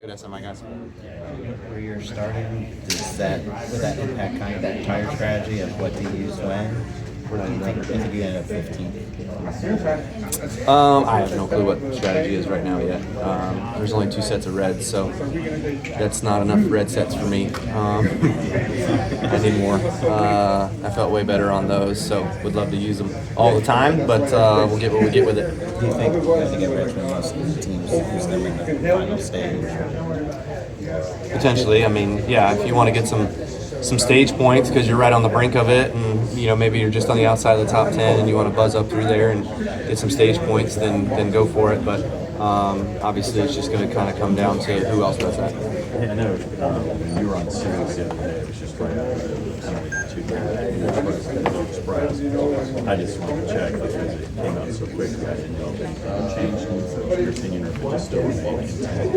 Good SMI guys. Where you're starting, would that impact kind of that tire strategy of what to use when? Or do you think, I think you ended up 15th? I have no clue what strategy is right now yet. There's only 2 sets of reds, so that's not enough red sets for me. I need more. I felt way better on those, so would love to use them all the time, but we'll get what we get with it. Do you think to get Richmond, most teams use them in the final stage? Potentially. I mean, yeah, if you want to get some stage points because you're right on the brink of it, and maybe you're just on the outside of the top 10 and you want to buzz up through there and get some stage points, then go for it. But obviously it's just going to kind of come down to who else does that. I know you were on series the other day. It was just right after I just wanted to check because it came out so quickly. I didn't know if it changed your opinion or if it just still remained intent.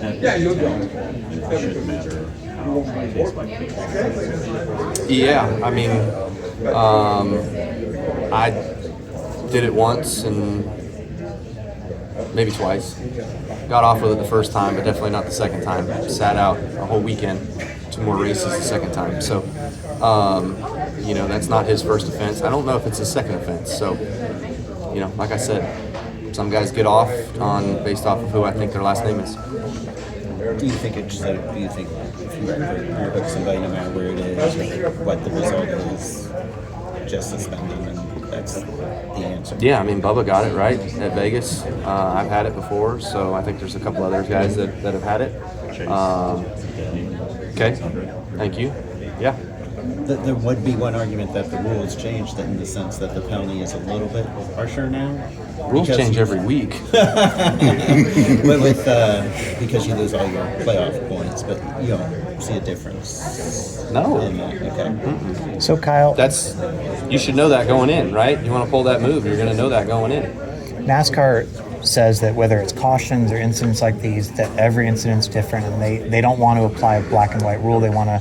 And it shouldn't matter how case by case. Yeah, I mean, I did it once and maybe twice. Got off with it the first time, but definitely not the second time. Sat out a whole weekend, 2 more races the second time. So, that's not his first offense. I don't know if it's his second offense. So, like I said, some guys get off based off of who I think their last name is. Do you think if you underhook somebody, no matter where it is, or what the result is, just suspend them, and that's the answer? Yeah, I mean, Bubba got it right at Vegas. I've had it before, so I think there's a couple other guys that have had it. Okay, thank you. Yeah. There would be one argument that the rules changed in the sense that the penalty is a little bit harsher now. Rules change every week. Because you lose all your playoff points, but you don't see a difference. No. Okay. So Kyle, You should know that going in, right? You want to pull that move, you're going to know that going in. NASCAR says that whether it's cautions or incidents like these, that every incident's different, and they don't want to apply a black and white rule. They want to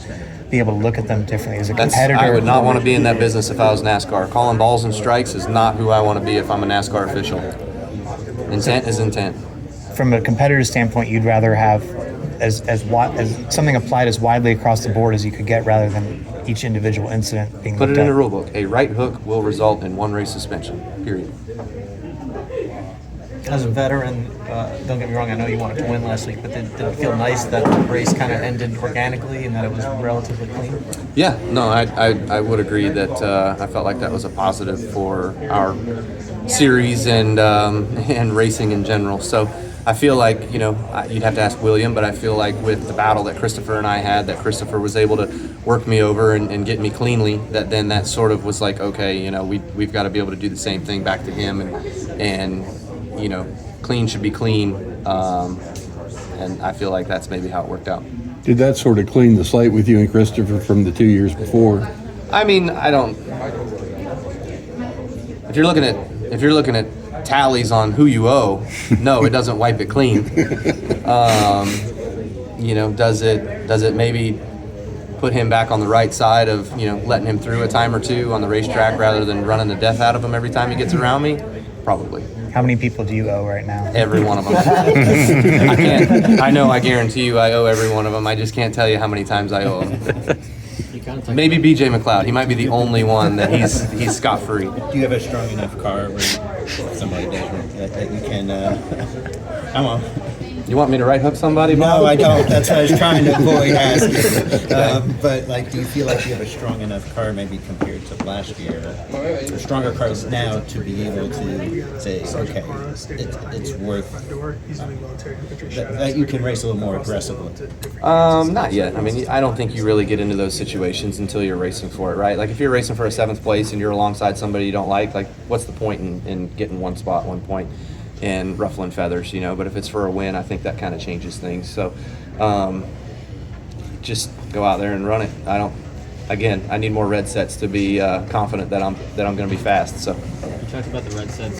be able to look at them differently. As a competitor, I would not want to be in that business if I was NASCAR. Calling balls and strikes is not who I want to be if I'm a NASCAR official. Intent is intent. From a competitor standpoint, you'd rather have as something applied as widely across the board as you could get, rather than each individual incident being Put it looked in at. a rule book. A right hook will result in 1 race suspension. Period. As a veteran, don't get me wrong, I know you wanted to win last week, but did it feel nice that the race kind of ended organically and that it was relatively clean? Yeah, no, I would agree that I felt like that was a positive for our series and racing in general. So I feel like, you'd have to ask William, but I feel like with the battle that Christopher and I had, that Christopher was able to work me over and get me cleanly, that sort of was like, okay, we've got to be able to do the same thing back to him, and clean should be clean, and I feel like that's maybe how it worked out. Did that sort of clean the slate with you and Christopher from the 2 years before? I mean, I don't. If you're looking at tallies on who you owe, no, it doesn't wipe it clean. Does it maybe put him back on the right side of letting him through a time or two on the racetrack rather than running the death out of him every time he gets around me? Probably. How many people do you owe right now? Every one of them. I guarantee you I owe every one of them. I just can't tell you how many times I owe them. Maybe BJ McLeod. He might be the only one that he's scot-free. Do you have a strong enough car where somebody that you can I'm on. You want me to right hook somebody? No, I don't. That's what I was trying to avoid asking. But do you feel like you have a strong enough car, maybe compared to last year, or stronger cars now, to be able to say, okay, it's worth that you can race a little more aggressively? Not yet. I mean, I don't think you really get into those situations until you're racing for it, right? Like if you're racing for a 7th place and you're alongside somebody you don't like what's the point in getting 1 spot, 1 point? And ruffling feathers, but if it's for a win, I think that kind of changes things. So just go out there and run it. I need more red sets to be confident that I'm going to be fast. So You talked about the red sets.